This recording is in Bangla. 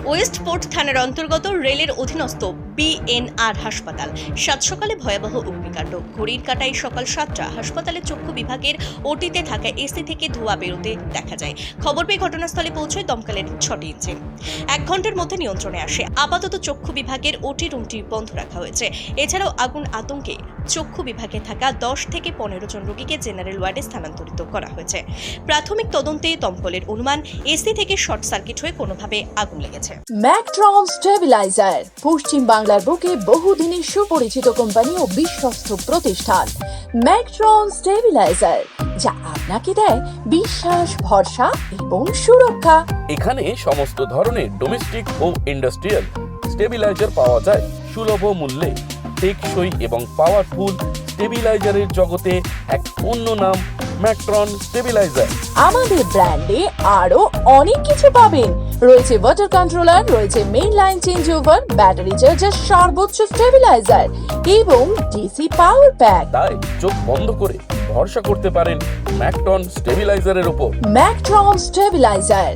ওয়েস্টপোর্ট থানার অন্তর্গত রেলের অধীনস্থ বিএনআর হাসপাতাল। সাত সকালে ভয়াবহ অগ্নিকাণ্ড। ঘড়ির কাঁটায় সকাল 7টা। হাসপাতালের চক্ষু বিভাগের ওটিতে থাকা এসি থেকে ধোঁয়া বেরোতে দেখা যায়। খবর পেয়ে ঘটনাস্থলে পৌঁছয় দমকলের 6টি ইঞ্জিন। 1 ঘন্টার মধ্যে নিয়ন্ত্রণে আসে। আপাতত চক্ষু বিভাগের ওটি রুমটি বন্ধ রাখা হয়েছে। এছাড়াও আগুন আতঙ্কে চক্ষু বিভাগে থাকা 10 থেকে 15 জন রোগীকে জেনারেল ওয়ার্ডে স্থানান্তরিত করা হয়েছে। প্রাথমিক তদন্তে দমকলের অনুমান এসি থেকে শর্ট সার্কিট হয়ে কোনোভাবে আগুন লেগেছে। ম্যাকট্রন স্টেবিলাইজার পশ্চিম বাংলার বুকে বহুদিনের সুপরিচিত কোম্পানি ও বিশ্বস্ত প্রতিষ্ঠান। ম্যাকট্রন স্টেবিলাইজার, যা আপনাকে দেয় বিশ্বাস, ভরসা এবং সুরক্ষা। এখানে সমস্ত ধরনের ডোমেস্টিক ও ইন্ডাস্ট্রিয়াল স্টেবিলাইজার পাওয়া যায় সুলভ মূল্যে। টেকসই এবং পাওয়ারফুল স্টেবিলাইজারের জগতে এক অন্য নাম ম্যাকট্রন স্টেবিলাইজার। আমাদের ব্র্যান্ডে আরো অনেক কিছু পাবেন। রয়েছে ওয়াটার কন্ট্রোলার, রয়েছে main line change over, battery charger, সর্বোচ্চ স্টেবিলাইজার এবং ডিসি পাওয়ার প্যাক। তাই চোখ বন্ধ করে ভরসা করতে পারেন ম্যাকট্রন স্টেবিলাইজারের উপর। ম্যাকট্রন স্টেবিলাইজার